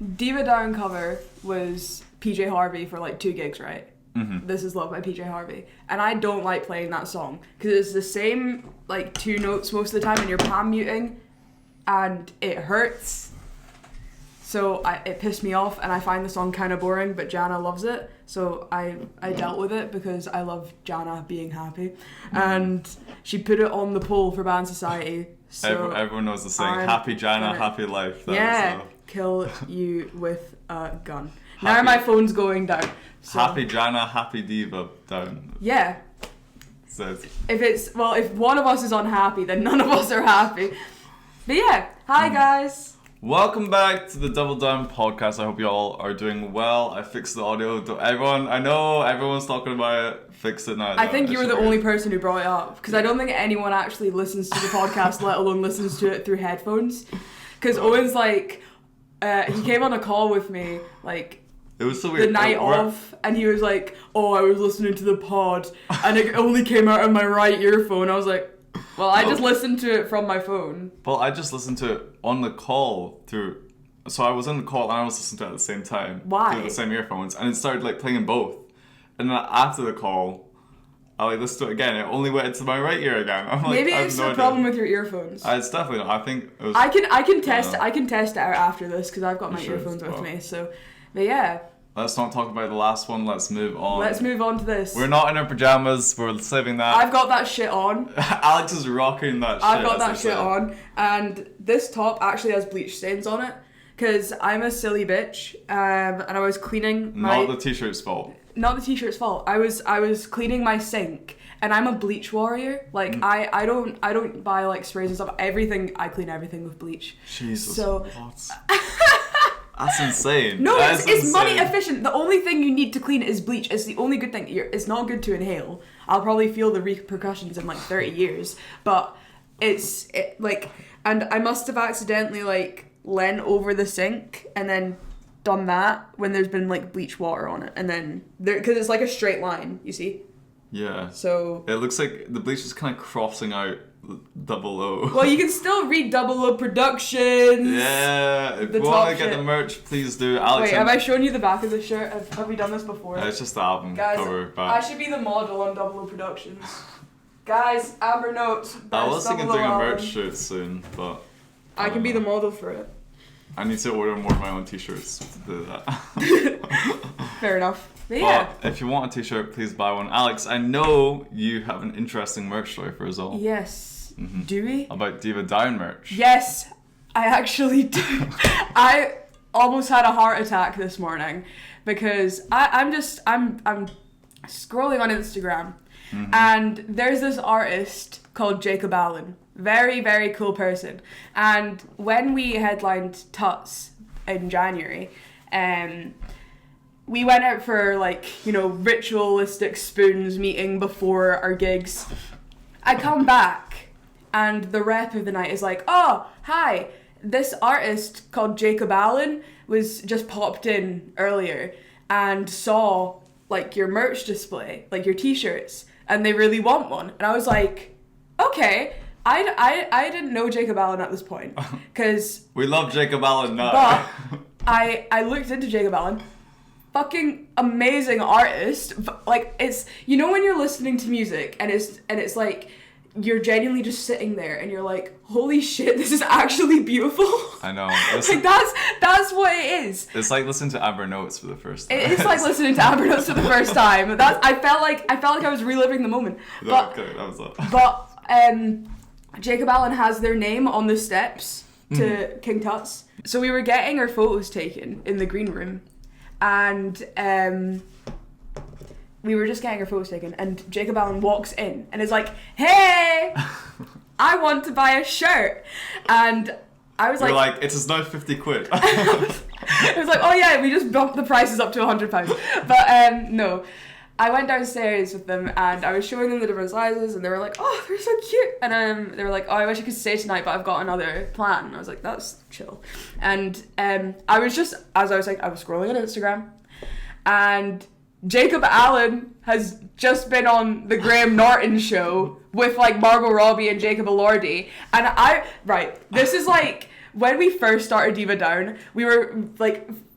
DoubleDown cover was PJ Harvey for like 2 gigs, right? Mm-hmm. This Is Love by PJ Harvey. And I don't like playing that song because it's the same like 2 notes most of the time and you're palm muting and it hurts. So it pissed me off and I find the song kind of boring, but Jana loves it. So I dealt with it because I love Jana being happy. And she put it on the poll for Band Society. So everyone knows the saying, happy Jana, happy life. Kill you with a gun. Now my phone's going down. So. Happy Jana, happy Diva down. Yeah. So if one of us is unhappy, then none of us are happy. But yeah, hi guys. Welcome back to the DoubleDown podcast. I hope you all are doing well. I fixed the audio. I know everyone's talking about it. Fix it now. I think you were the only person who brought it up because I don't think anyone actually listens to the podcast, let alone listens to it through headphones. Because Owen's like, he came on a call with me like. It was so weird. The night off, and he was like, "Oh, I was listening to the pod, and it only came out of my right earphone." I was like, "Well, I just listened to it from my phone." Well, I just listened to it on the call through. So I was in the call and I was listening to it at the same time. Why? Through the same earphones, and it started like playing both. And then after the call, I like listened to it again. It only went into my right ear again. I'm like, maybe it's a problem with your earphones. It's definitely not. I think it was. I can test it out after this because I've got my earphones with me. So, but yeah. Let's not talk about the last one. Let's move on. Let's move on to this. We're not in our pajamas. We're saving that. I've got that shit on. Alex is rocking that shit. I've got that shit on. And this top actually has bleach stains on it. Because I'm a silly bitch. And I was cleaning my... Not the t-shirt's fault. Not the t-shirt's fault. I was cleaning my sink. And I'm a bleach warrior. Like, I don't buy, like, sprays and stuff. I clean everything with bleach. Jesus. So... That's insane. No, it's money efficient. The only thing you need to clean is bleach. It's the only good thing. It's not good to inhale. I'll probably feel the repercussions in like 30 years. But and I must have accidentally like leant over the sink and then done that when there's been like bleach water on it. And then because it's like a straight line, you see? Yeah. So it looks like the bleach is kind of crossing out Double O. Well, you can still read Double O Productions. Yeah, if you want to get the merch, please do. Alex, wait, have I shown you the back of the shirt? Have we done this before? It's just the album cover. But I should be the model on Double O Productions. Guys, Amber Notes. I was thinking doing a merch shirt soon, but I can be the model for it. I need to order more of my own t-shirts to do that. Fair enough. But yeah. If you want a t-shirt, please buy one. Alex, I know you have an interesting merch story for us all. Yes. Mm-hmm. Do we? About DoubleDown merch. Yes, I actually do. I almost had a heart attack this morning because I'm scrolling on Instagram and there's this artist called Jacob Allen. Very, very cool person. And when we headlined Tuts in January, we went out for ritualistic spoons meeting before our gigs. I come back and the rep of the night is like, "Oh, hi, this artist called Jacob Allen was just popped in earlier and saw like your merch display, like your t-shirts, and they really want one." And I was like, okay. I didn't know Jacob Allen at this point because we love Jacob Allen now. But I looked into Jacob Allen. Fucking amazing artist. Like, it's, you know when you're listening to music and it's like you're genuinely just sitting there and you're like, holy shit, this is actually beautiful. I know. Like that's what it is. It's like listening to Amber Notes for the first time. It's like listening to Amber Notes for the first time. I felt like I was reliving the moment. But Jacob Allen has their name on the steps to King Tut's. So we were getting our photos taken in the green room. And we were just getting our photos taken, and Jacob Allen walks in and is like, "Hey, I want to buy a shirt." And I was You're like, "It is now 50 quid." I was like, "Oh yeah, we just bumped the prices up to £100." But no, I went downstairs with them and I was showing them the different sizes, and they were like, "Oh, they're so cute." And they were like, "Oh, I wish I could stay tonight, but I've got another plan." And I was like, "That's chill." And I was just, as I was scrolling on Instagram, and Jacob Allen has just been on the Graham Norton show with like Margot Robbie and Jacob Elordi, and this is like when we first started DoubleDown,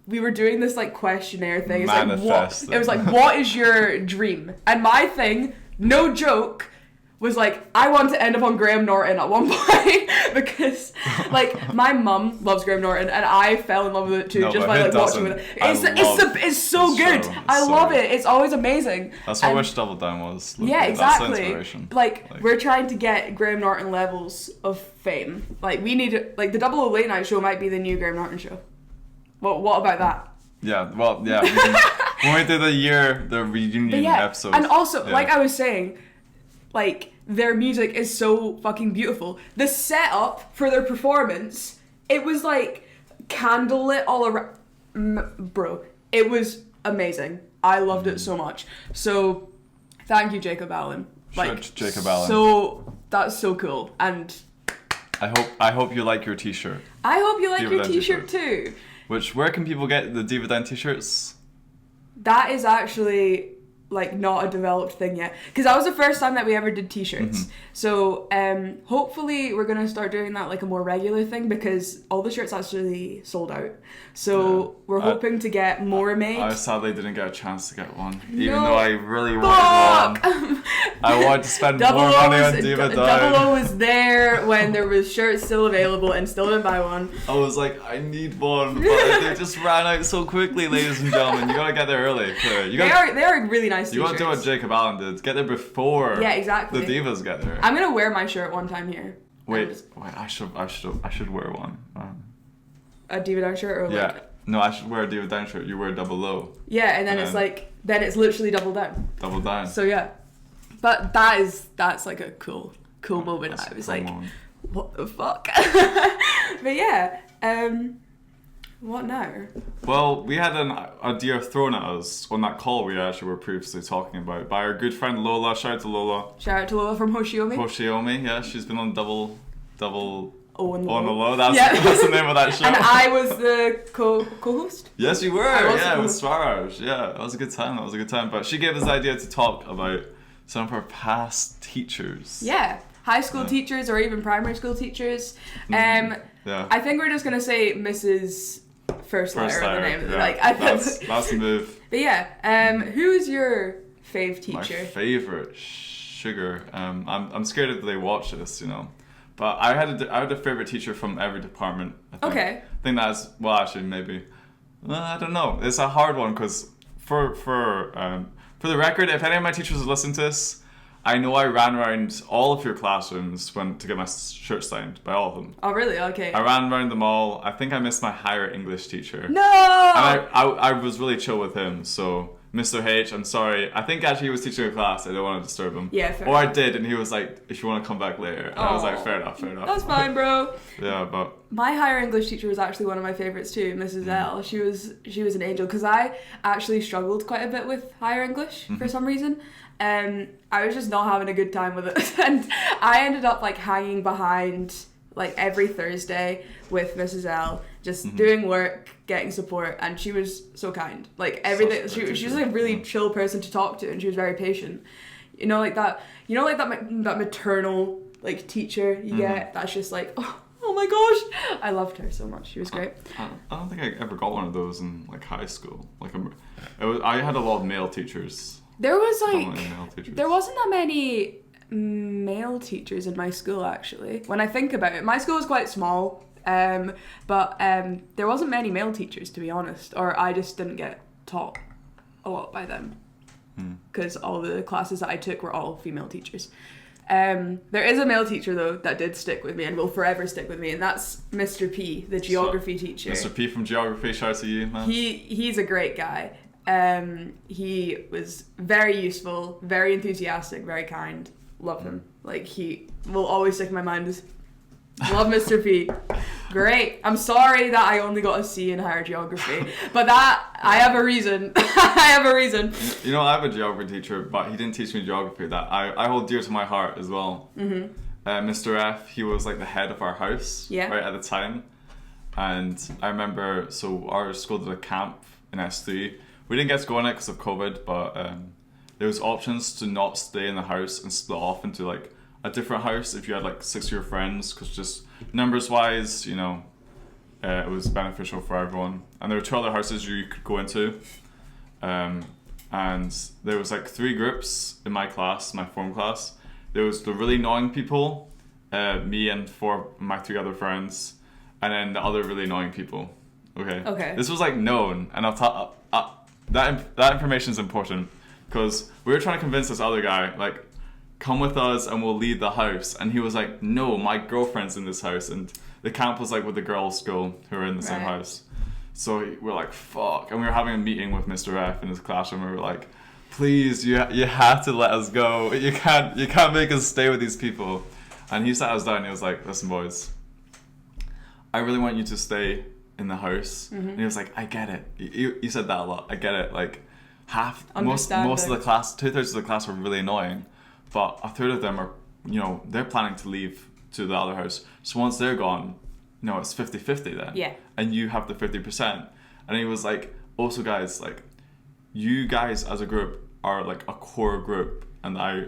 we were doing this like questionnaire thing. It's like Manifest. it was like, what is your dream? And my thing, no joke, was like, I want to end up on Graham Norton at one point because like my mum loves Graham Norton and I fell in love with it too, just by like watching with it. It's so good. I love it. It's always amazing. That's what I wish DoubleDown was. Yeah, exactly. That's the inspiration. Like we're trying to get Graham Norton levels of fame. Like we need like the Double O Late Night Show might be the new Graham Norton show. What about that? Yeah, well, yeah. When we did the reunion episode. And also, like I was saying, like, their music is so fucking beautiful. The setup for their performance, it was like candlelit all around. Bro, it was amazing. I loved it so much. So, thank you, Jacob Allen. Like, Jacob Allen. So, that's so cool. And I hope you like your t-shirt. I hope you like your t-shirt too. Where can people get the DoubleDown t-shirts? That is actually like not a developed thing yet, because that was the first time that we ever did t-shirts. So hopefully we're gonna start doing that like a more regular thing, because all the shirts actually sold out. So we're hoping to get more made. I sadly didn't get a chance to get one, even though I really wanted one. I wanted to spend more money on DoubleDown. Double O was there when there was shirts still available and still didn't buy one. I was like, I need one, but they just ran out so quickly, ladies and gentlemen. You gotta get there early. They are really nice You t-shirts. gotta do what Jacob Allen did. Get there before the divas get there. I'm gonna wear my shirt one time here. Wait, I should wear one. A DoubleDown shirt or like no, I should wear a DoubleDown shirt. You wear Double O. Yeah, and then it's like it's literally DoubleDown. DoubleDown. So yeah, but that's like a cool moment. I was like, what the fuck? But yeah, what now? Well, we had an idea thrown at us on that call we actually were previously talking about by our good friend Lola. Shout out to Lola. Shout out to Lola from Hoshiomi. Hoshiomi, yeah, she's been on double. On the low. That's the name of that show. And I was the co-host. Yes, you were. Yeah, with Swaraj. Yeah, that was a good time. But she gave us the idea to talk about some of her past teachers. Yeah, high school teachers or even primary school teachers. I think we're just gonna say Mrs. First letter of the name. Yeah. Like That's the move. But yeah, who's your fave teacher? My favorite, Sugar. I'm scared if they watch this, But I had a favorite teacher from every department. I think. Okay. I think that's maybe. I don't know. It's a hard one because for the record, if any of my teachers listen to this, I know I ran around all of your classrooms to get my shirt signed by all of them. Oh really? Okay. I ran around them all. I think I missed my higher English teacher. No. And I was really chill with him, so. Mr. H, I'm sorry. I think actually he was teaching a class. I don't want to disturb him. Yeah, fair enough. I did, and he was like, if you want to come back later. And I was like, fair enough. That's fine, bro. Yeah, but... My higher English teacher was actually one of my favourites too, Mrs. L. She was an angel, because I actually struggled quite a bit with higher English for some reason. I was just not having a good time with it. And I ended up like hanging behind like every Thursday with Mrs. L, just doing work, getting support, and she was so kind. Like everything, she was like a really chill person to talk to, and she was very patient. Like that maternal like teacher you get. That's just like, oh my gosh, I loved her so much. She was great. I don't think I ever got one of those in like high school. I had a lot of male teachers. There wasn't that many male teachers in my school actually. When I think about it, my school was quite small. But there wasn't many male teachers, to be honest, or I just didn't get taught a lot by them, because all the classes that I took were all female teachers. There is a male teacher though that did stick with me and will forever stick with me, and that's Mr. P, the geography teacher. Mr. P from geography, shout out to you, man. He's a great guy. He was very useful, very enthusiastic, very kind. Love him. Like, he will always stick in my mind as love Mr. P. Great. I'm sorry that I only got a C in higher geography, but I have a reason. I have a reason. I have a geography teacher, but he didn't teach me geography that I hold dear to my heart as well. Mr. F, he was like the head of our house right at the time, and I remember, so our school did a camp in S3. We didn't get to go on it because of COVID, but there was options to not stay in the house and split off into like a different house if you had like 6 of your friends, because just numbers wise, it was beneficial for everyone. And there were 2 other houses you could go into. And there was like 3 groups in my class, my form class. There was the really annoying people, me and 4 of my 3 other friends, and then the other really annoying people. Okay. This was like known, and that information is important because we were trying to convince this other guy, like, come with us and we'll lead the house. And he was like, no, my girlfriend's in this house. And the camp was like with the girls' school who were in the same house. So we're like, fuck. And we were having a meeting with Mr. F in his classroom. We were like, please, you have to let us go. You can't make us stay with these people. And he sat us down and he was like, listen, boys, I really want you to stay in the house. And he was like, I get it. You said that a lot. I get it. Like, most of the class, 2/3 of the class were really annoying. But 1/3 of them are, they're planning to leave to the other house. So once they're gone, it's 50-50 then. Yeah. And you have the 50%. And he was like, also guys, like, you guys as a group are like a core group. And I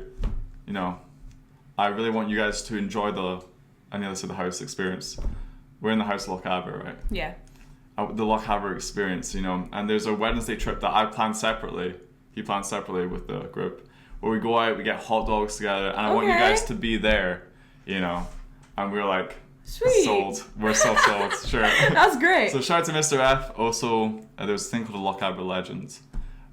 really want you guys to enjoy the house experience. We're in the house of Lochaber, right? Yeah. The Lochaber experience, And there's a Wednesday trip that I planned separately. He planned separately with the group. Where we go out, we get hot dogs together, and I want you guys to be there, And we were like, sweet. Sold. We're so sold. Sure. That's great. So shout out to Mr. F. Also, there's a thing called the Lochaber Legends,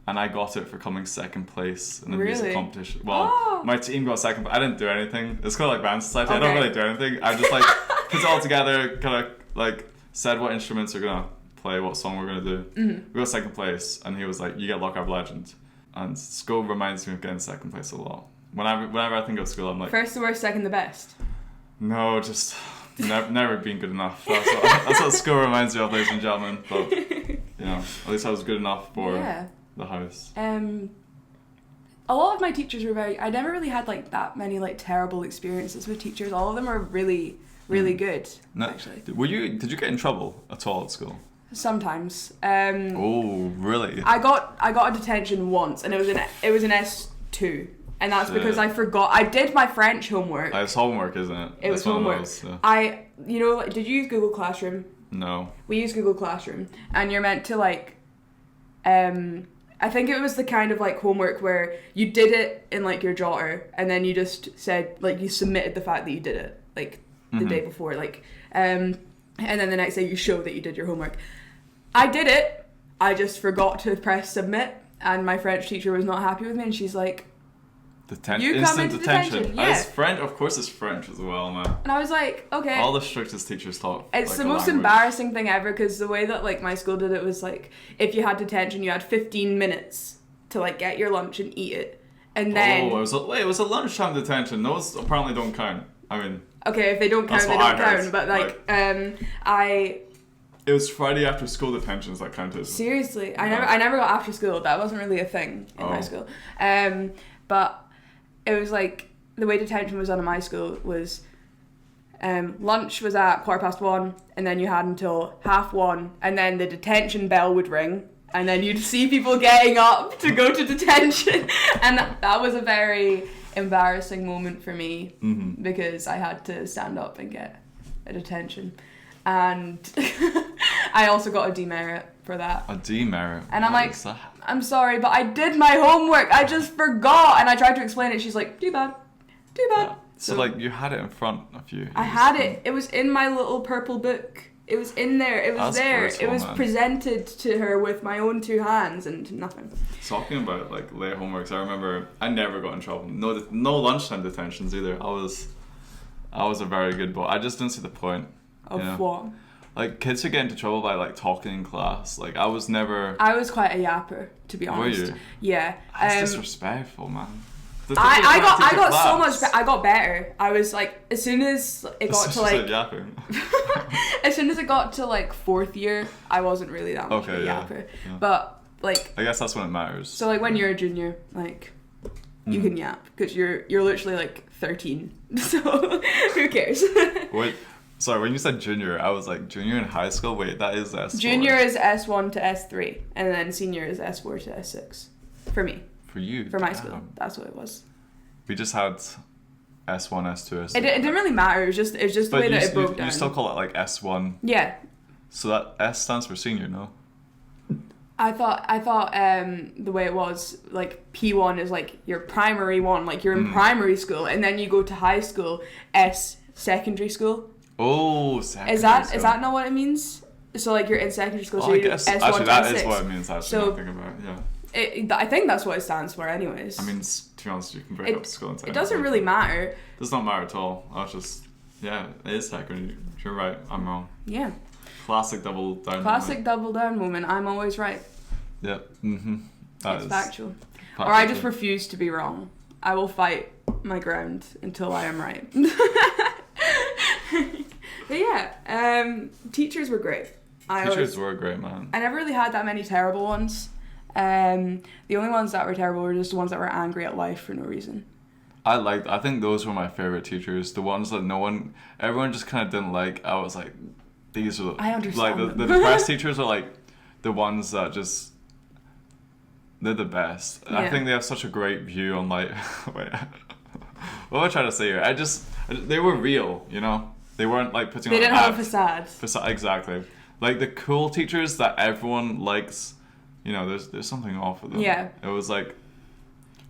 and I got it for coming 2nd place in the music competition. Well, my team got 2nd, but I didn't do anything. It's called like band society. I don't really do anything. I just like put it all together, kind of like said what instruments are gonna play, what song we're gonna do. We got 2nd place, and he was like, "You get Lochaber Legend." And school reminds me of getting 2nd place a lot. Whenever I think of school, I'm like... First the worst, second the best. No, just never being good enough. That's what school reminds me of, ladies and gentlemen. But, at least I was good enough for the house. A lot of my teachers were I never really had like that many like terrible experiences with teachers. All of them are really, really good, actually. Did you get in trouble at all at school? Sometimes. Oh, really? I got a detention once, and it was an S2, and that's because I forgot. I did my French homework. It's homework, isn't it? It was homework. Did you use Google Classroom? No. We use Google Classroom, and you're meant to like, I think it was the kind of like homework where you did it in like your jotter, and then you just said like you submitted the fact that you did it like the day before, like, and then the next day you show that you did your homework. I did it. I just forgot to press submit, and my French teacher was not happy with me, and she's like, "You come into detention." Yeah. It's French, of course. It's French as well, man. And I was like, "Okay." All the strictest teachers talk. It's like the most embarrassing thing ever, because the way that like my school did it was like, if you had detention, you had 15 minutes to like get your lunch and eat it, and then. Oh, it was a lunchtime detention. Those apparently don't count. I mean. Okay, if they don't count, they don't count. But like, It was Friday after school detentions that counted. Seriously, I never got after school. That wasn't really a thing in my school. But it was like the way detention was done in my school was, lunch was at 1:15, and then you had until 1:30, and then the detention bell would ring, and then you'd see people getting up to go to detention, and that was a very embarrassing moment for me because I had to stand up and get a detention. And I also got a demerit for that. A demerit? And I'm like, I'm sorry, but I did my homework. I just forgot. And I tried to explain it. She's like, too bad. Yeah. So like you had it in front of you. I had it. It was in my little purple book. It was in there. It was That's there. Brutal, it was presented to her with my own 2 hands and nothing. Talking about like late homeworks, I remember I never got in trouble. No lunchtime detentions either. I was a very good boy. I just didn't see the point. Of what? Like kids who get into trouble by like talking in class. Like I was quite a yapper, to be honest. Were you? Yeah. That's disrespectful, man. I got so much. I got better. I was like, as soon as it got to like, as soon as it got to like 4th year, I wasn't really that much of a yapper. Yeah. But like, I guess that's when it matters. So like when you're a junior, like, you can yap because you're literally like 13. So who cares? Wait. Sorry, when you said junior, I was like, junior in high school? Wait, that is S4. Junior is S1 to S3, and then senior is S4 to S6. For me. For you? For my school. That's what it was. We just had S1, S2, S3. It didn't really matter. It was just the way that it broke down. You still call it like S1? Yeah. So that S stands for senior, no? I thought the way it was, like, P1 is like your primary one, like you're in primary school, and then you go to high school, S, secondary school. Oh, secondary school. Is that not what it means? So like you're in secondary school, so I you guess S1 actually to that S6. is what it means. Actually, So, not thinking about it, yeah. I think that's what it stands for, anyways. I mean, to be honest, you can break up school in time. It doesn't really matter. It does not matter at all. I was just, yeah, it is secondary. You're right. I'm wrong. Yeah. Classic DoubleDown. Classic DoubleDown moment. I'm always right. Yep. Mm-hmm. It's factual. Or I just refuse to be wrong. I will fight my ground until I am right. But yeah, teachers were great. Teachers were great, man. I never really had that many terrible ones. The only ones that were terrible were just the ones that were angry at life for no reason. I think those were my favorite teachers. The ones that everyone just kind of didn't like. I was like, these are I understand like the depressed teachers are like the ones that just, they're the best. Yeah. I think they have such a great view on like, wait, what am I trying to say here? They were real, you know? They weren't like putting on They didn't have a facade. Exactly. Like the cool teachers that everyone likes, you know, there's something off with them. Yeah. It was like...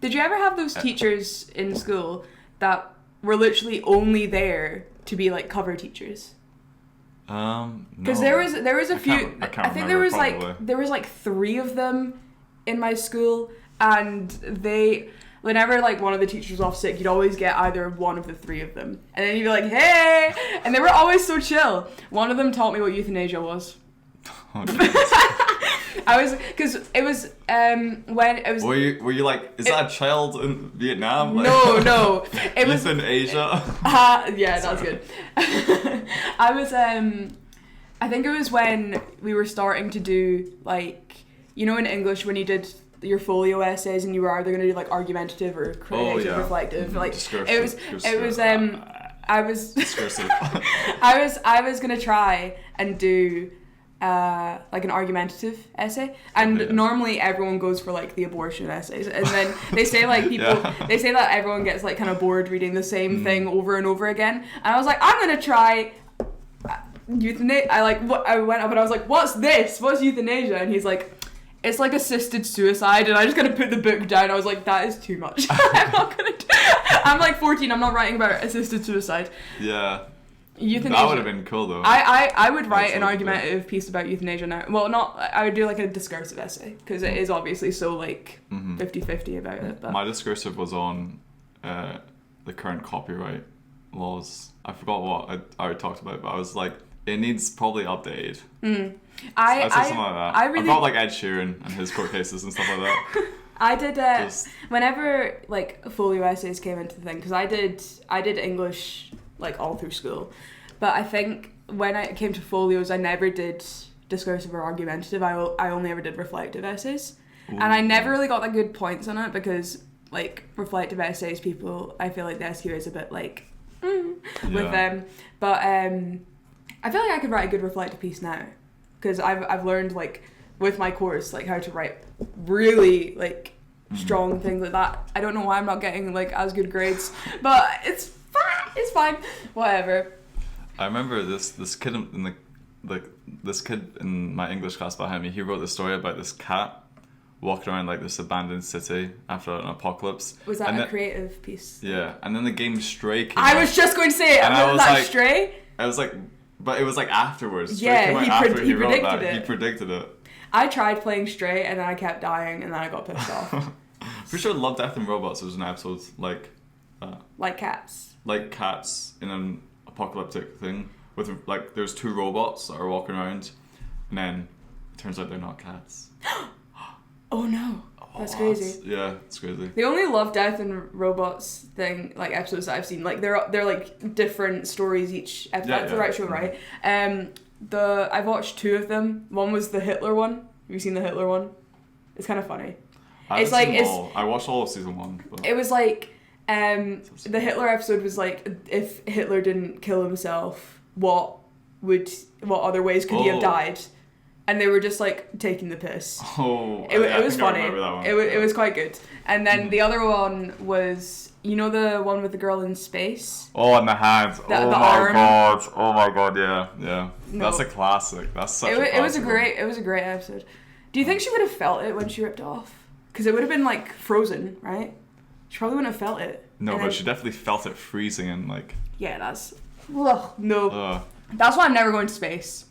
Did you ever have those teachers in school that were literally only there to be like cover teachers? No. Because there was a few. I think there was like 3 of them in my school, and whenever like one of the teachers was off sick, you'd always get either one of the 3 of them, and then you'd be like, hey, and they were always so chill. One of them taught me what euthanasia was. Because it was when it was. Were you like, is that a child in Vietnam? Like, no, it was euthanasia. Yeah, that's good. I was I think it was when we were starting to do like, you know, in English when you did your folio essays and you were either going to do like argumentative or creative, reflective, like it was I was gonna try and do like an argumentative essay, and normally everyone goes for like the abortion essays, and then they say like they say that everyone gets like kind of bored reading the same thing over and over again, and I was like, I'm gonna try euthanasia. I went up and I was like, what's euthanasia? And he's like, it's like assisted suicide, and I just gotta put the book down. I was like, that is too much. I'm not gonna do it. I'm like 14, I'm not writing about assisted suicide. Yeah. Euthanasia. That would have been cool though. I would write an argumentative piece about euthanasia now. Well, I would do like a discursive essay, because it is obviously so like 50-50 about it. But. My discursive was on the current copyright laws. I forgot what I already talked about, but I was like, it needs probably updated. I said something like that. I brought like Ed Sheeran and his court cases and stuff like that. I did whenever like folio essays came into the thing, because I did English like all through school, but I think when I came to folios I never did discursive or argumentative. I only ever did reflective essays. Ooh. And I never really got that good points on it, because like reflective essays, people, I feel like the SQ is a bit like with them, but I feel like I could write a good reflective piece now, because I've learned like with my course like how to write really like strong things like that. I don't know why I'm not getting like as good grades, but it's fine, whatever. I remember this kid in this kid in my English class behind me. He wrote this story about this cat walking around like this abandoned city after an apocalypse. Was that a creative piece? Yeah, and then the game Stray came out. Was just going to say it. And I was that like, Stray? I was like, but it was like afterwards. Yeah, he predicted it. I tried playing Stray and then I kept dying and then I got pissed off. Pretty sure Love, Death and Robots was an episode like cats. Like cats in an apocalyptic thing with like there's 2 robots that are walking around, and then it turns out they're not cats. Oh no. That's crazy. Yeah, it's crazy. The only Love, Death and Robots thing, like episodes that I've seen, like they're like different stories each episode. That's the right show, right? I've watched 2 of them. One was the Hitler one. Have you seen the Hitler one? It's kind of funny. I watched all of season 1. But... It was like the Hitler episode was like, if Hitler didn't kill himself, what other ways could he have died? And they were just like taking the piss. Oh, it was funny. It was quite good. And then the other one was you know the one with the girl in space? Oh, and the hands. The god. arm. Oh my god, yeah. Yeah. No. That's a classic. That's such a classic. It was a great episode. Do you think she would have felt it when she ripped it off? Because it would have been like frozen, right? She probably wouldn't have felt it. No, but she definitely felt it freezing and like... Yeah, that's... Ugh, no. Ugh. That's why I'm never going to space.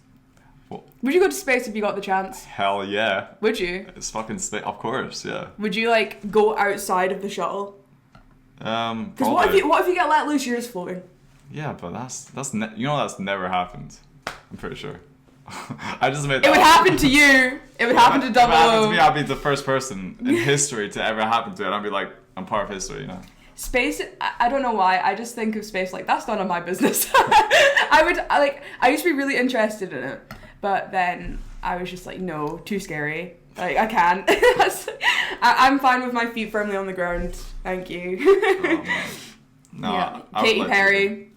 Well, would you go to space if you got the chance? Hell yeah. Would you? It's fucking space. Of course, yeah. Would you like go outside of the shuttle? Because what if you get let loose, you're just floating? Yeah, but that's never happened. I'm pretty sure. I just made that. It would happen to you. It would happen to If it happened Double to me, I'd be the first person in history to ever happen to it. I'd be like, I'm part of history, you know. Space, I don't know why, I just think of space like, that's none of my business. I used to be really interested in it, but then I was just like, no, too scary. Like, I can't. I'm fine with my feet firmly on the ground. Thank you. Oh, no, yeah. Katy Perry.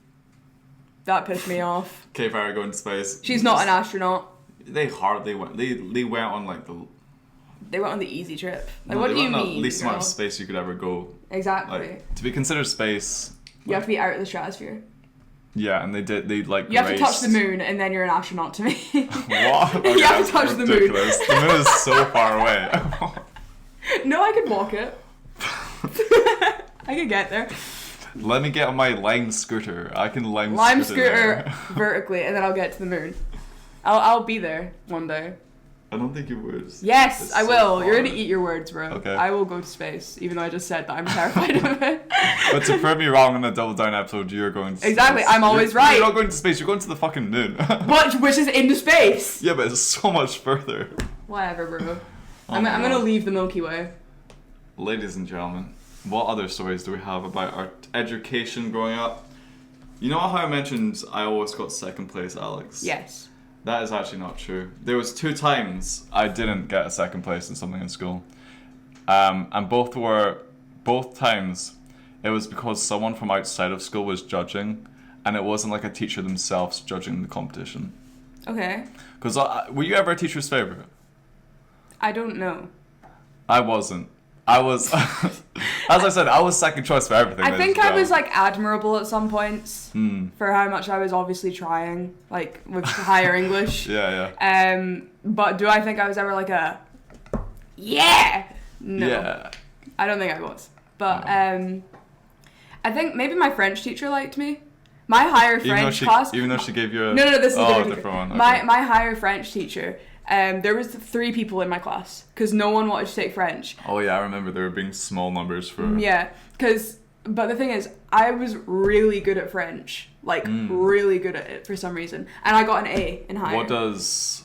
That pissed me off. Katy Perry going to space. She's not an astronaut. They hardly went. They went on like the... They went on the easy trip. Like, what do you mean? The least girl? amount of space you could ever go. Exactly. Like, to be considered space... You have to be out of the stratosphere. Yeah, and they like you have to touch the moon, and then you're an astronaut to me. What? Okay, you have to touch ridiculous. The moon is so far away. No, I could walk it. I could get there. Let me get on my lime scooter. I can lime scooter vertically, and then I'll get to the moon. I'll be there one day. I don't think you would. Yes, I will. You're gonna eat your words, bro. Okay. I will go to space, even though I just said that I'm terrified of it. But to prove me wrong in the Double Down episode, you're going to space. Exactly, I'm always right. You're not going to space, you're going to the fucking moon. Which is into space. Yeah, but it's so much further. Whatever, bro. I'm gonna leave the Milky Way. Ladies and gentlemen, what other stories do we have about our education growing up? You know how I mentioned I always got second place, Alex? Yes. That is actually not true. There was 2 times I didn't get a second place in something in school. And both times it was because someone from outside of school was judging, and it wasn't like a teacher themselves judging the competition. Okay. Because were you ever a teacher's favorite? I don't know. I wasn't. I was, as I said, I was second choice for everything. I think I was like admirable at some points for how much I was obviously trying, like with higher English. Yeah. But do I think I was ever like a yeah? No. Yeah. I don't think I was. But I think maybe my French teacher liked me. My higher French class. Even though she gave you a... No, this is a different one. Okay. My higher French teacher. There was 3 people in my class because no one wanted to take French. Oh yeah, I remember there were being small numbers for... Yeah, but the thing is, I was really good at French, like really good at it for some reason, and I got an A in higher. What does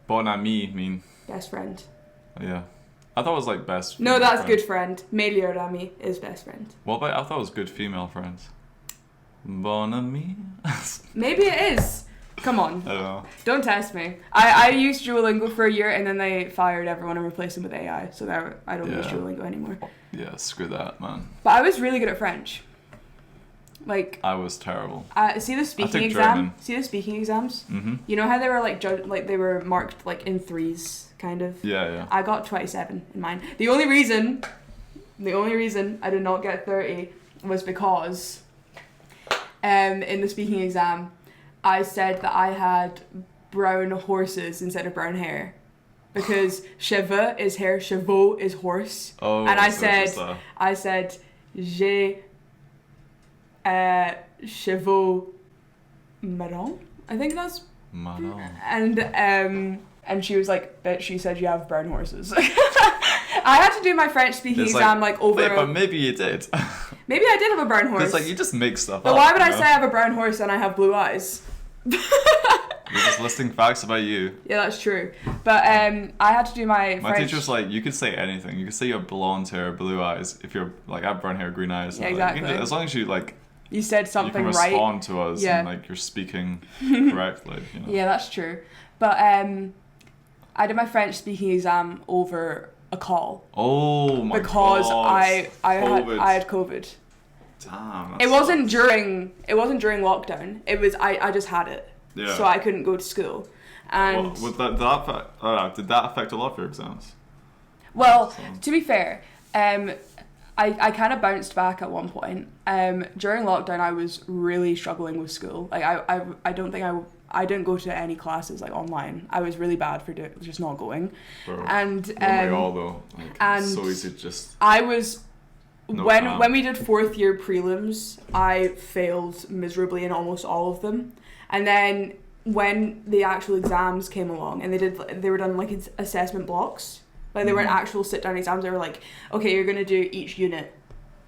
bon ami mean? Best friend. Yeah, I thought it was like best. No, that's friend. good friend. Meilleur ami is best friend. What about? I thought it was good female friends. Bon ami. Maybe it is. Come on. I don't know. Don't test me. I used Duolingo for a year and then they fired everyone and replaced them with AI. So now I don't use Duolingo anymore. Yeah, screw that, man. But I was really good at French. Like I was terrible. See the speaking exam? German. See the speaking exams? Mm-hmm. You know how they were like they were marked like in 3s kind of? Yeah. I got 27 in mine. The only reason I did not get 30 was because in the speaking exam I said that I had brown horses instead of brown hair. Because cheveux is hair, chevaux is horse. Oh, and I said, j'ai chevaux marron. I think that's marron. And she was like, but she said you have brown horses. I had to do my French speaking exam over. But maybe you did. Maybe I did have a brown horse. It's like you just make stuff up. But why would I say I have a brown horse and I have blue eyes? You're just listing facts about you. Yeah, that's true. But I had to do my French. teacher's like, you could say anything. You could say you have blonde hair, blue eyes. If you're like, I have brown hair, green eyes. Yeah, exactly. As long as you like. You said something right. You can respond to us and like you're speaking correctly. You know? Yeah, that's true. But I did my French speaking exam over a call. Oh my god. Because I had COVID. Damn. It wasn't during lockdown. It was I just had it. Yeah. So I couldn't go to school. And did that affect a lot of your exams? Well, to be fair, I kind of bounced back at one point. During lockdown, I was really struggling with school. Like I don't think I didn't go to any classes like online. I was really bad for just not going. Bro, and we all though. Like, and it's so easy to just. I was. No When we did 4th year prelims, I failed miserably in almost all of them. And then when the actual exams came along and they were done like assessment blocks, like they weren't actual sit down exams. They were like, okay, you're gonna do each unit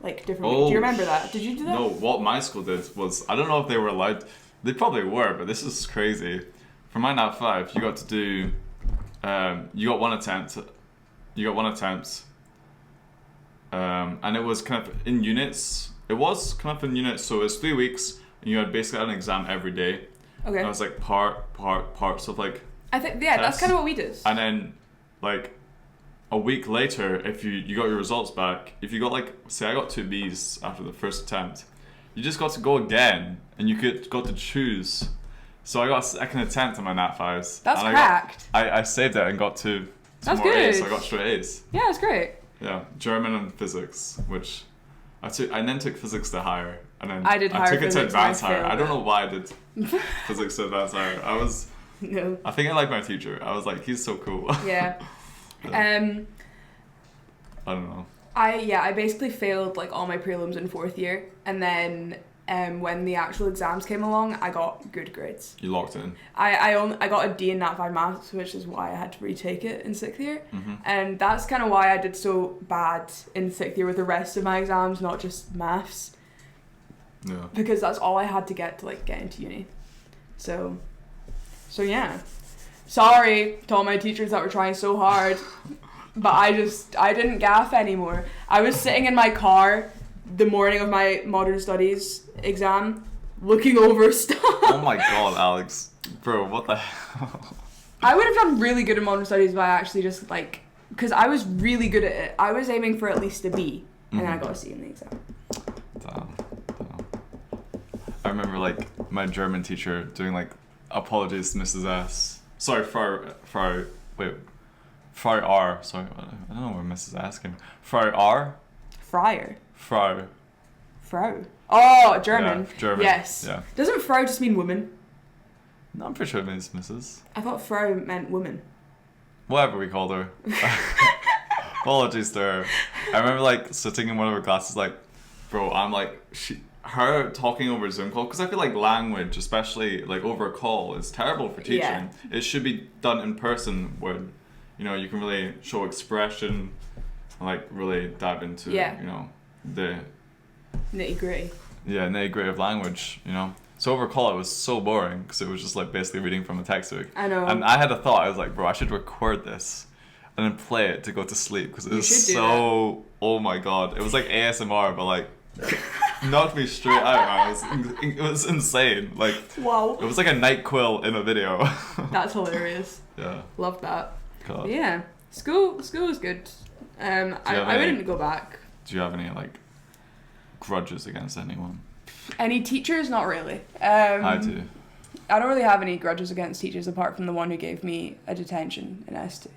like differently. Do you remember that? Did you do that? No, what my school did was, I don't know if they were allowed. They probably were, but this is crazy. For my Nat 5, you got to do, you got one attempt. And it was kind of in units. It was kind of in units, so it was 3 weeks, and you had basically an exam every day. Okay. And it was like parts of like. I think that's kind of what we did. And then, like, a week later, if you got your results back, if you got like, say I got 2 Bs after the first attempt, you just got to go again, and you got to choose. So I got a second attempt on my Nat 5s. That's cracked. I saved it and got to that's more good. A's, so I got straight A's. Yeah, that's great. Yeah, German and physics, which I then took physics to higher, and then I took it to advanced higher. I don't know why I did physics to advanced higher. I think I like my teacher. I was like, he's so cool. Yeah. I don't know. I basically failed like all my prelims in 4th year, and then when the actual exams came along, I got good grades. You locked in. I got a D in Nat 5 maths, which is why I had to retake it in 6th year. Mm-hmm. And that's kind of why I did so bad in 6th year with the rest of my exams, not just maths. Yeah. Because that's all I had to get into uni. So yeah. Sorry to all my teachers that were trying so hard, but I didn't gaff anymore. I was sitting in my car the morning of my modern studies exam, looking over stuff. Oh my god, Alex. Bro, what the hell? I would have done really good in modern studies if I actually just like, because I was really good at it. I was aiming for at least a B, and then I got a C in the exam. Damn. I remember like my German teacher doing like, apologies to Mrs. S. Sorry, Frau R. Sorry, I don't know where Mrs. S came. Frau R. Frau. Oh, German. Yeah, German. Yes. Yeah. Doesn't Frau just mean woman? No, I'm pretty sure it means Mrs. I thought Frau meant woman. Whatever we called her. Apologies to her. I remember like sitting in one of her classes, like, bro, I'm like, her talking over Zoom call, because I feel like language, especially like over a call, is terrible for teaching. Yeah. It should be done in person where, you know, you can really show expression and like really dive into, you know, the nitty-gritty. Yeah, nitty-gritty of language, you know. So over call it was so boring because it was just like basically reading from a textbook. I know. And I had a thought, I was like, bro, I should record this and then play it to go to sleep because it was so, oh my god. It was like ASMR, but like knocked me straight out, man. It was insane. Like, wow. It was like a NyQuil in a video. That's hilarious. Yeah. Love that. God. Yeah. School was good. I wouldn't go back. Do you have any like grudges against anyone? Any teachers? Not really. I do. I don't really have any grudges against teachers apart from the one who gave me a detention in ST.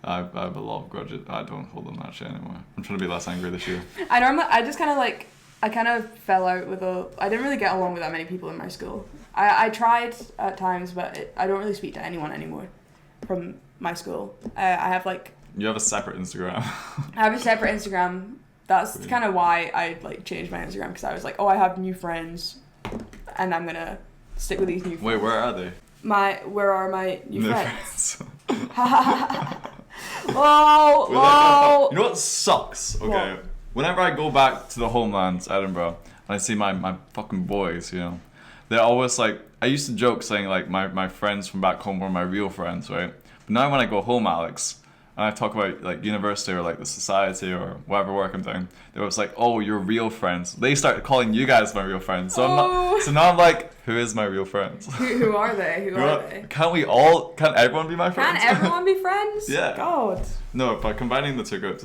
I have a lot of grudges. I don't hold them that shit anymore. I'm trying to be less angry this year. I kind of fell out with I didn't really get along with that many people in my school. I tried at times, but I don't really speak to anyone anymore from my school. I have like... You have a separate Instagram. I have a separate Instagram. That's kind of why I like changed my Instagram, because I was like, oh, I have new friends, and I'm gonna stick with these new friends. Wait, where are they? Where are my new friends? You know what sucks? Okay, what? Whenever I go back to the homelands, Edinburgh, and I see my fucking boys, you know, they're always like, I used to joke saying like my friends from back home were my real friends, right? But now when I go home, Alex, and I talk about like university or like the society or whatever work I'm doing, they was like, oh, you're real friends. They started calling you guys my real friends. So now I'm like, who is my real friends? Who are they? Who are they? Can't everyone be my friends? Can't everyone be friends? Yeah. God. No, by combining the two groups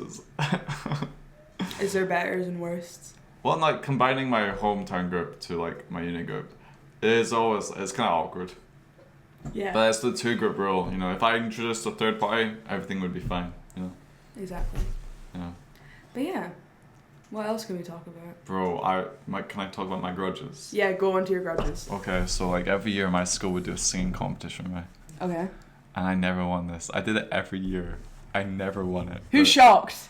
is there betters and worsts? Well, like combining my hometown group to like my uni group it's kind of awkward. Yeah. But it's the 2-group rule, you know. If I introduced a third party, everything would be fine, you know. Exactly. Yeah. But yeah. What else can we talk about? Bro, can I talk about my grudges? Yeah, go on to your grudges. Okay, so like every year my school would do a singing competition, right? Okay. And I never won this. I did it every year. I never won it. Who's shocked?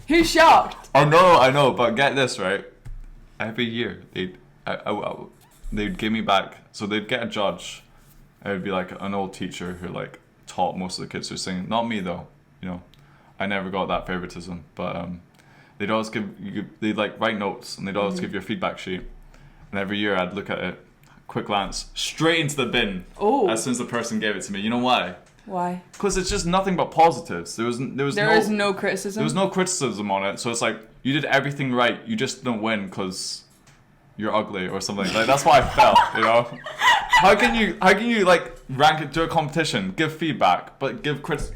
Who's shocked? I know, but get this, right? Every year they'd give me back, so they'd get a judge. It would be like an old teacher who like taught most of the kids who sing. Not me though, you know. I never got that favoritism, but they'd always they'd like write notes and they'd always give you a feedback sheet. And every year I'd look at it, quick glance, straight into the bin. Oh. As soon as the person gave it to me. You know why? Why? Because it's just nothing but positives. There is no criticism. There was no criticism on it. So it's like you did everything right. You just don't win because you're ugly or something. Like that's what I felt. You know. How can you like rank it to a competition, give feedback, but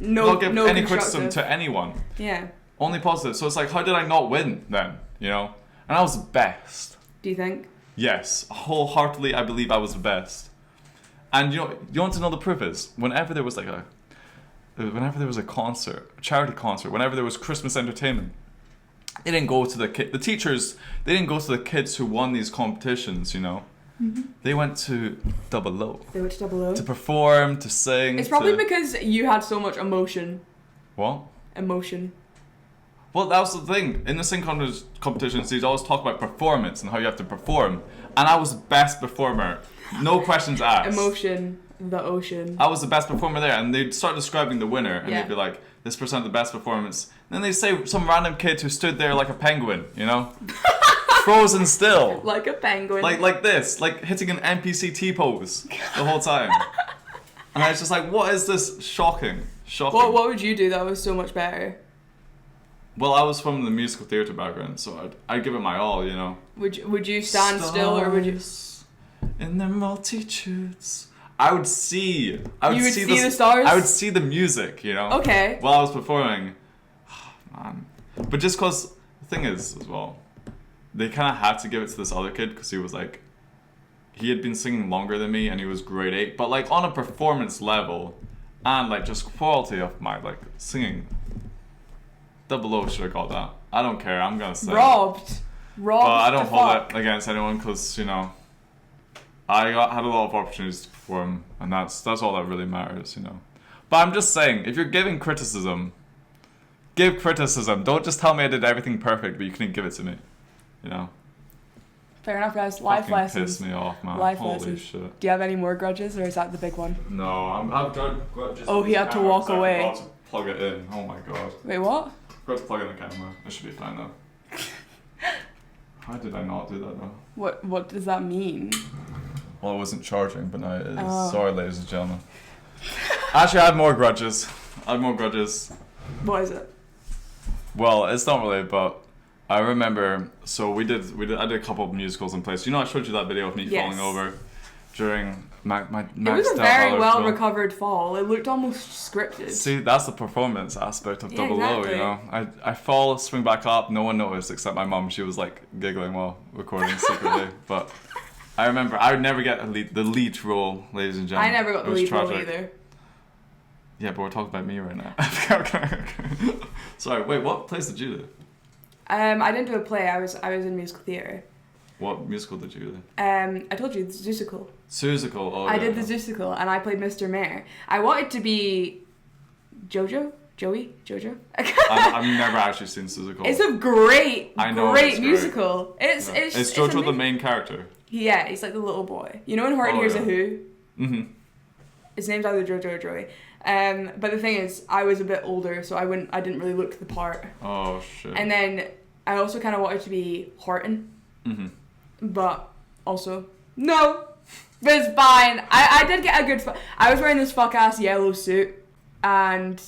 not give any criticism to anyone? Yeah. Only positive. So it's like, how did I not win then? You know. And I was the best. Do you think? Yes, wholeheartedly, I believe I was the best. And you want to know the proof is whenever there was a concert, a charity concert, whenever there was Christmas entertainment, they didn't go to the teachers. They didn't go to the kids who won these competitions. You know, they went to DoubleDown. They went to DoubleDown to perform, to sing. It's probably because you had so much emotion. What? Emotion. Well, that was the thing. In the sing competitions, they'd always talk about performance and how you have to perform. And I was the best performer. No questions asked. Emotion, the ocean. I was the best performer there. And they'd start describing the winner. And they'd be like, this person had the best performance. And then they'd say some random kid who stood there like a penguin, you know? Frozen still. Like a penguin. Like this. Like hitting an NPC T-pose the whole time. And I was just like, what is this? Shocking. What would you do that was so much better? Well, I was from the musical theatre background, so I'd give it my all, you know. Would you stand still or would you? In their multitudes, I would see. You would see the stars. I would see the music, you know. Okay. While I was performing, man. But just cause the thing is as well, they kind of had to give it to this other kid because he was like, he had been singing longer than me and he was grade 8, but like on a performance level, and like just quality of my like singing. DoubleDown should have got that. I don't care. I'm gonna say robbed. But I don't hold it against anyone because you know I had a lot of opportunities to perform, and that's all that really matters, you know. But I'm just saying, if you're giving criticism, give criticism. Don't just tell me I did everything perfect, but you couldn't give it to me, you know. Fair enough, guys. Life lessons. Piss me off, man. Life Holy lessons. shit. Do you have any more grudges, or is that the big one? No, I've got grudges. Oh, he had to walk away. I forgot to plug it in. Oh my god. Wait, what? Forgot to plug in the camera. It should be fine though. How did I not do that though? What does that mean? Well, it wasn't charging, but now it is. Oh. Sorry, ladies and gentlemen. Actually, I had more grudges. What is it? Well, it's not really, but I remember. So I did a couple of musicals in place. You know, I showed you that video of me falling over during my It was a very well recovered fall. It looked almost scripted. See, that's the performance aspect of DoubleDown. Exactly. You know, I fall, swing back up. No one noticed except my mum. She was like giggling while recording secretly. But I remember I would never get the lead role, ladies and gentlemen. I never got the lead role either. Yeah, but we're talking about me right now. Sorry, wait, what plays did you do? I didn't do a play. I was in musical theatre. What musical did you do? I told you, the Zeusical. Zeusical, oh I did the Zeusical, and I played Mr. Mayor. I wanted to be Jojo? I've never actually seen Zeusical. It's a great musical. It's Jojo amazing. The main character? Yeah, he's like the little boy. You know in Horton Hears a Who? Mm-hmm. His name's either Jojo or Joey. But the thing is, I was a bit older, so I didn't really look the part. Oh shit. And then I also kind of wanted to be Horton. Mm-hmm. But also, no, it's fine. I did get a good. I was wearing this fuck ass yellow suit, and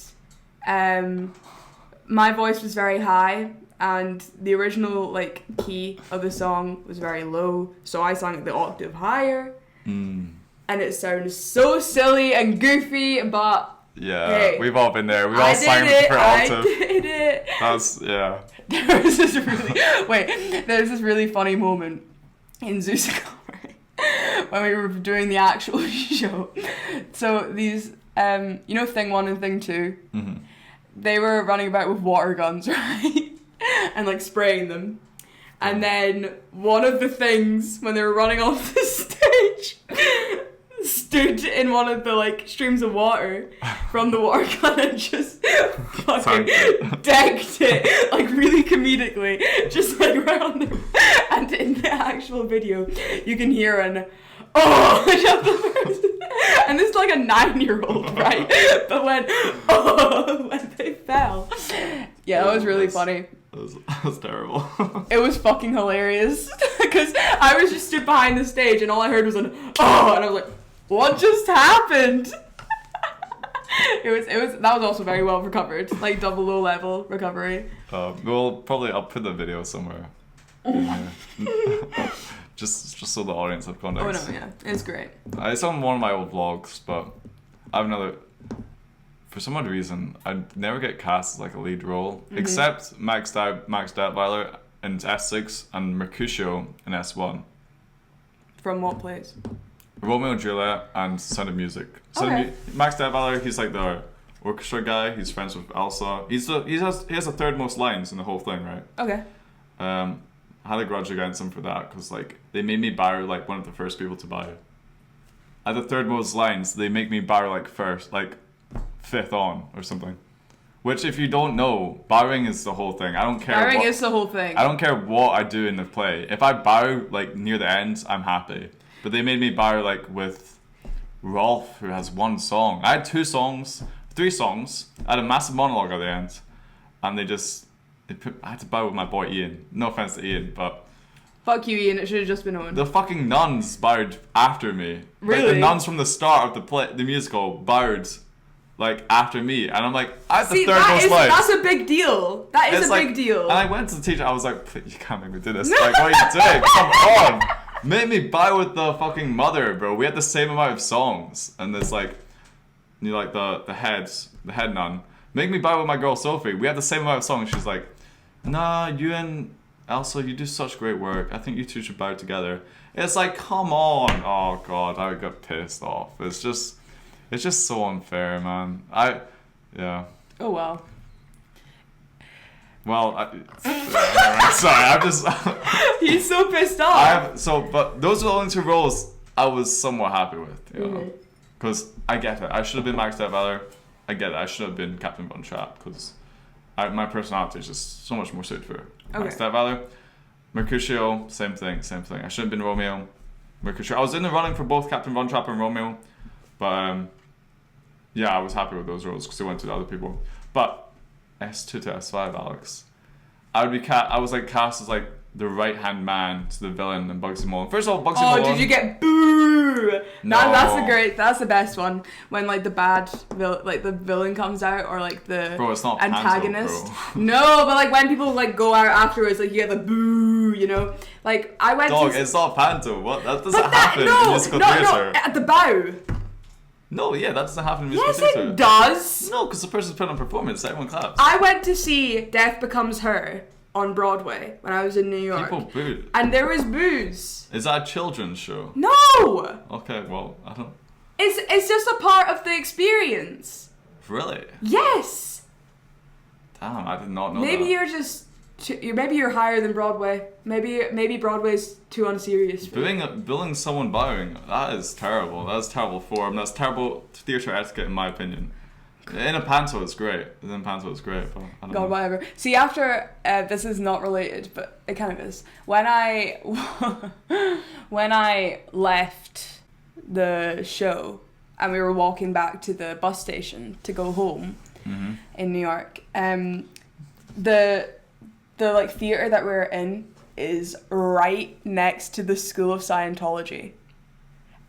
my voice was very high, and the original like key of the song was very low, so I sang it the octave higher, and it sounds so silly and goofy, but. Yeah, hey, we've all been there. We all sang it for octave. I did it. That's yeah. There's this really funny moment in Zeusical, right? When we were doing the actual show. So these, you know, thing 1 and thing 2, they were running about with water guns, right? and like spraying them. And then one of the things when they were running off the stage stood in one of the like streams of water from the water gun and just fucking decked it like really comedically, just like right on the. And in the actual video, you can hear an shut the first. And this is like a 9-year-old, right? But when they fell, yeah, that was really funny. That was terrible. It was fucking hilarious because I was just stood behind the stage and all I heard was an and I was like, what just happened? That was also very well recovered, like double low level recovery. Well, probably I'll put the video somewhere. just so the audience have context. Oh no, yeah, it's great. It's on one of my old vlogs, but I have another. For some odd reason, I never get cast as like a lead role, except Max Detweiler in S6 and Mercutio in S1. From what place? Romeo and Juliet and Sound of Music. Max Detweiler, he's like the orchestra guy. He's friends with Elsa. He has the third most lines in the whole thing, right? Okay. I had a grudge against him for that because like they made me borrow like one of the first people to buy it. At the third most lines, they make me borrow like first, like fifth on or something. Which, if you don't know, borrowing is the whole thing. I don't care. Borrowing is the whole thing. I don't care what I do in the play. If I borrow like near the end, I'm happy. But they made me borrow like with Rolf, who has one song. I had 3 songs. I had a massive monologue at the end, and I had to borrow with my boy Ian. No offense to Ian, but fuck you, Ian. It should have just been Owen. The fucking nuns borrowed after me. Really? Like, the nuns from the start of the musical borrowed like after me, and I'm like, I had the third most lines. That's a big deal. That is a big deal. And I went to the teacher. I was like, you can't make me do this. Like, what are you doing? Come on. Make me buy with the fucking mother, bro. We had the same amount of songs, and there's like, you know, like the head nun. Make me buy with my girl Sophie. We had the same amount of songs. She's like, nah, you and Elsa, you do such great work. I think you two should bow together. It's like, come on. Oh god, I got pissed off. It's just so unfair, man. Yeah. Oh wow. Well, sorry, I'm just. He's so pissed off. But those are the only 2 roles I was somewhat happy with, you know, because I get it. I should have been Max Detweiler. I get it. I should have been Captain Von Trapp because my personality is just so much more suited for Max Detweiler. Mercutio, same thing. I should have been Romeo. Mercutio. I was in the running for both Captain Von Trapp and Romeo, but yeah, I was happy with those roles because they went to the other people. But S2 to S5, Alex, I was like cast as like the right hand man to the villain in Bugsy Malone. First of all, Bugsy Malone. Oh, did you get boo? No. That's the best one when like the villain comes out or like the bro, it's not antagonist. Panto, bro. No, but like when people like go out afterwards, like you get the boo, you know. Like I went. Dog, it's not Panto. What? That doesn't happen in musical theatre. No, at the bow. No, yeah, that doesn't happen in musical theatre. Yes, it does. No, because the person's putting on a performance. Everyone claps. I went to see Death Becomes Her on Broadway when I was in New York. People booed. And there was boos. Is that a children's show? No! Okay, well, I don't... It's just a part of the experience. Really? Yes! Damn, I did not know maybe that. You're just... Maybe you're higher than Broadway. Maybe Broadway's too unserious for you. Billing someone bowing, that is terrible. That's terrible form. That's terrible theatre etiquette in my opinion. In a panto it's great. But I don't know. Whatever. See, after this is not related, but it kind of is. When I left the show and we were walking back to the bus station to go home in New York, the like theater that we're in is right next to the School of Scientology,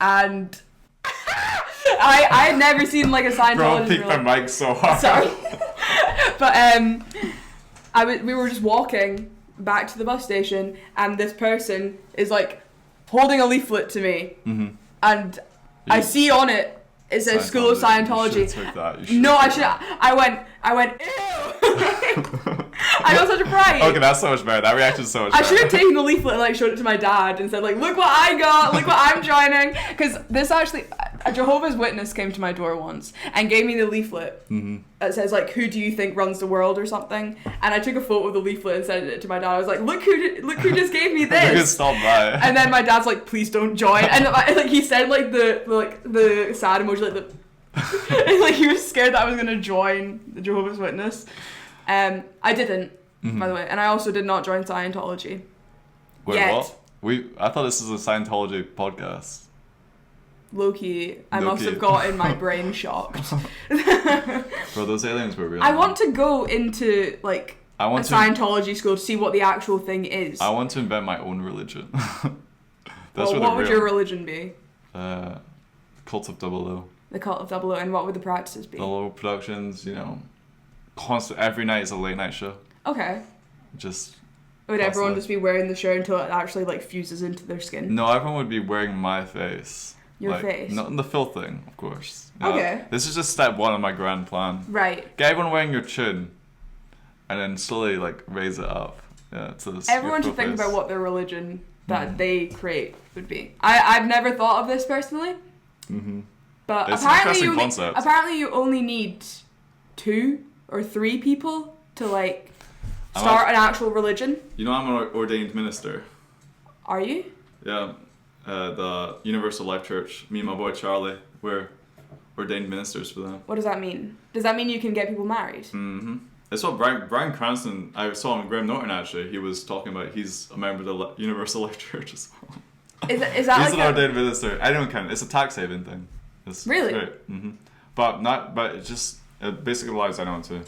and I had never seen like a Scientologist. Bro, peek my mic so hard. Sorry. But we were just walking back to the bus station, and this person is like holding a leaflet to me, and I see on it says School of Scientology. You should have took that. No, I should. I went. Ew. I got such a fright. Okay, that's so much better. That reaction's so much better. I should have taken the leaflet and like showed it to my dad and said like, look what I got, look what I'm joining. Because this actually, A Jehovah's Witness came to my door once and gave me the leaflet that says, like, who do you think runs the world or something? And I took a photo of the leaflet and sent it to my dad. I was like, look who just gave me this. You can stop by. And then my dad's like, please don't join. And like he said like the sad emoji, like the and, like he was scared that I was gonna join the Jehovah's Witness. I didn't, by the way, and I also did not join Scientology. Wait, yet. what? I thought this was a Scientology podcast. Low-key, I must have gotten my brain shocked. Bro, those aliens were real. I want to go into like a Scientology school to see what the actual thing is. I want to invent my own religion. What would your religion be? Cult of DoubleDown. The Cult of DoubleDown, and what would the practices be? DoubleDown Productions, constant. Every night is a late night show. Okay. Just. Would everyone just be wearing the shirt until it actually like fuses into their skin? No, everyone would be wearing my face. Your face? Not in the filth thing, of course. Okay. This is just step one of my grand plan. Right. Get everyone wearing your chin, and then slowly like raise it up. Yeah, everyone should think about what their religion that they create would be. I've never thought of this personally. But it's apparently you only need 2 or 3 people to like start an actual religion. I'm an ordained minister. Are you? Yeah. The Universal Life Church, me and my boy Charlie, we're ordained ministers for them. What does that mean? Does that mean you can get people married? It's what Brian Cranston, I saw him in Graham Norton actually, he was talking about, he's a member of the Universal Life Church as well. Is that he's like an ordained minister. I don't count. It's a tax haven thing. Really? But it basically allows anyone to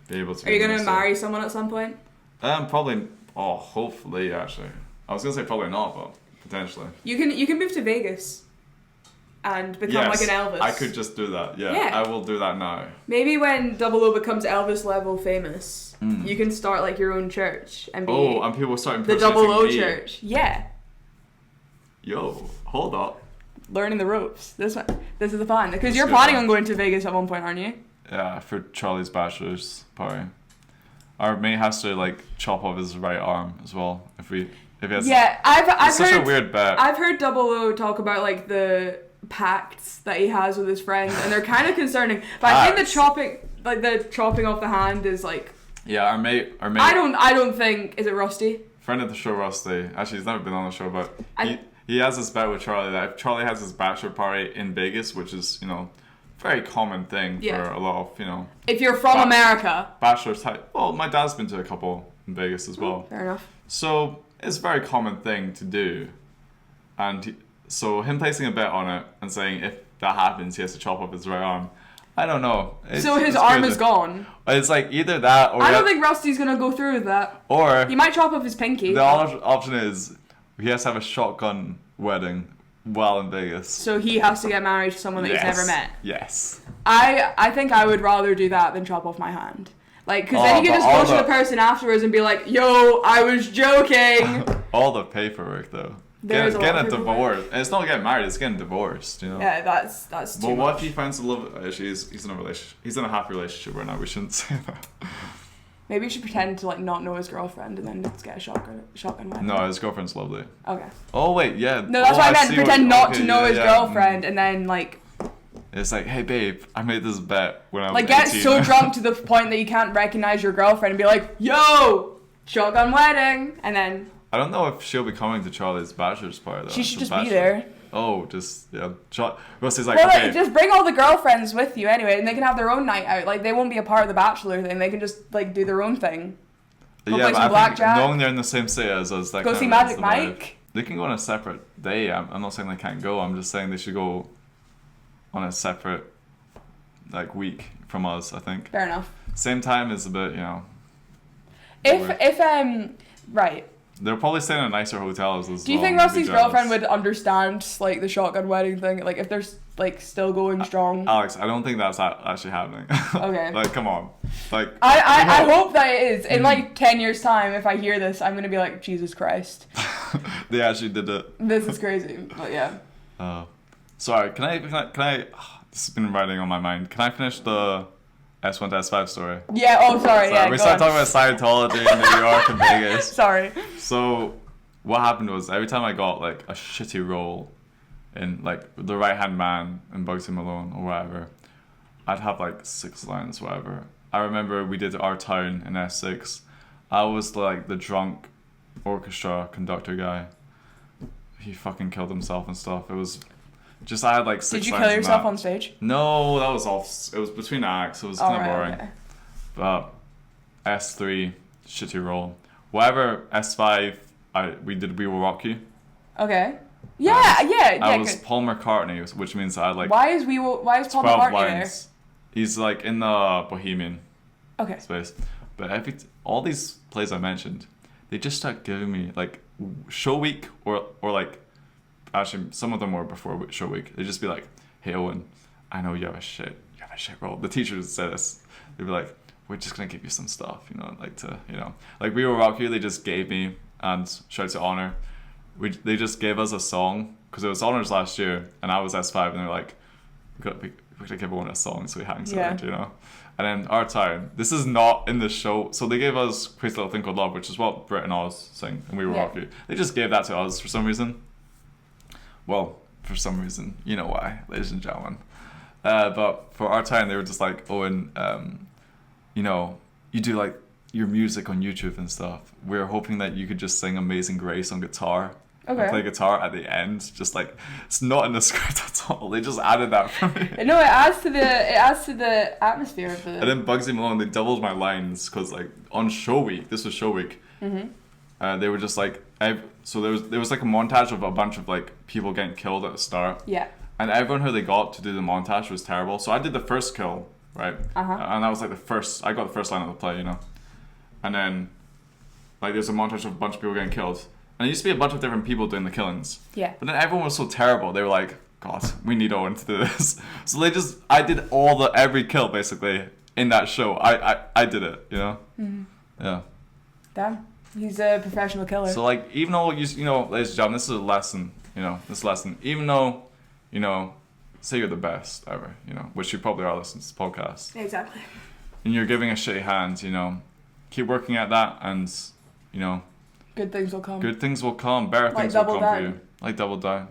be able to. Are you going to marry someone at some point? Probably, hopefully actually. I was going to say probably not, but potentially. You can move to Vegas and become like an Elvis. I could just do that. Yeah, I will do that now. Maybe when 00 becomes Elvis level famous, you can start like your own church and be. Oh, and people start the 00 church. Yeah. Yo, hold up. Learning the ropes. This is the fun because you're planning on going to Vegas at one point, aren't you? Yeah, for Charlie's bachelor's party. Our mate has to like chop off his right arm as well if he has. Yeah, I've it's heard. Such a weird bet. I've heard 00 talk about like the pacts that he has with his friends, and they're kind of concerning. But I think the chopping off the hand is like. Yeah, our mate. I don't think, is it Rusty? Friend of the show, Rusty. Actually, he's never been on the show, but he has this bet with Charlie that if Charlie has his bachelor party in Vegas, which is very common thing for a lot of if you're from America, bachelor type. Well, my dad's been to a couple in Vegas as well. Fair enough. So it's a very common thing to do, and so him placing a bet on it and saying if that happens, he has to chop off his right arm. I don't know. So his arm is gone. It's like either that or... I don't think Rusty's going to go through with that. Or... He might chop off his pinky. The other option is he has to have a shotgun wedding while in Vegas. So he has to get married to someone that he's never met. Yes. I think I would rather do that than chop off my hand. Like, because then you can just go to the person afterwards and be like, yo, I was joking. All the paperwork, though. Getting a divorce. And it's not getting married, it's getting divorced, Yeah, that's too much. But what if he finds a love... Actually, he's in a relationship. He's in a happy relationship right now. We shouldn't say that. Maybe you should pretend to, like, not know his girlfriend and then just get a shotgun wedding. No, his girlfriend's lovely. Okay. Oh, wait, yeah. No, that's what I meant. Pretend not to know his girlfriend and then, like... It's like, hey, babe, I made this bet when I was 18. Like, get so drunk to the point that you can't recognize your girlfriend and be like, yo, shotgun wedding, and then... I don't know if she'll be coming to Charlie's bachelor's party, though. She should just be there. Oh, just, yeah. Rusty's like, well, okay. Just bring all the girlfriends with you anyway, and they can have their own night out. Like, they won't be a part of the bachelor thing. They can just, like, do their own thing. Go play some blackjack. Knowing they're in the same city as us, that go see Magic Mike. They can go on a separate day. I'm not saying they can't go. I'm just saying they should go on a separate, like, week from us, I think. Fair enough. Same time is a bit, Right. They're probably staying in nicer hotels as well. Do you think Rusty's girlfriend would understand, like, the shotgun wedding thing? Like, if they're, like, still going strong? Alex, I don't think that's actually happening. Okay. Like, come on. Like, I hope that it is. In, like, 10 years' time, if I hear this, I'm going to be like, Jesus Christ. They actually did it. This is crazy. But, yeah. Sorry, can I this has been riding on my mind. Can I finish the S1 to S5 story? Yeah, sorry, yeah. We started talking about Scientology in New York and Vegas. Sorry. So, what happened was every time I got like a shitty role in like the right hand man in Bugsy Malone or whatever, I'd have like 6 lines, whatever. I remember we did Our Town in S6. I was like the drunk orchestra conductor guy. He fucking killed himself and stuff. It was just, I had like 6 lines. Did you kill yourself on stage? No, that was all. It was between acts. It was kind of boring. Okay. But S3, shitty role. Whatever S5, we did We Will Rock You. Okay. Yeah. I was Paul McCartney, which means I had like. Why is Paul McCartney lines. There? He's like in the Bohemian. Okay. Space, but all these plays I mentioned, they just start giving me like show week or like, actually some of them were before show week. They'd just be like, "Hey Owen, I know you have a shit role." The teachers said this. They'd be like, "We're just gonna give you some stuff, like We Will Rock You." They just gave me, and shout out to Honor. They just gave us a song because it was Honor's last year, and I was S5, and they're like, we're gonna give everyone a song so we hang around, And then Our Town. This is not in the show. So they gave us Crazy Little Thing Called Love, which is what Brit and Oz sing, and We Will Rock You. They just gave that to us for some reason. Well, for some reason. You know why, ladies and gentlemen. But for Our Town, they were just like, Owen, you do like your music on YouTube and stuff. We're hoping that you could just sing Amazing Grace on guitar. Okay. And play guitar at the end, just like it's not in the script at all. They just added that for me. No, it adds to the atmosphere of the. And then Bugsy Malone, they doubled my lines because like on show week, this was show week. Mm-hmm. They were just like, so there was like a montage of a bunch of like people getting killed at the start. Yeah. And everyone who they got to do the montage was terrible. So I did the first kill, right? And that was like I got the first line of the play, And then like there's a montage of a bunch of people getting killed. And it used to be a bunch of different people doing the killings. Yeah. But then everyone was so terrible. They were like, God, we need Owen to do this. So I did every kill basically in that show. I did it, Mm-hmm. Yeah. Damn. He's a professional killer. So like, even though, ladies and gentlemen, this is a lesson, even though, say you're the best ever, which you probably are listening to this podcast. Exactly. And you're giving a shitty hand, keep working at that and, good things will come. Good things will come. Better things will come for you. Like DoubleDown.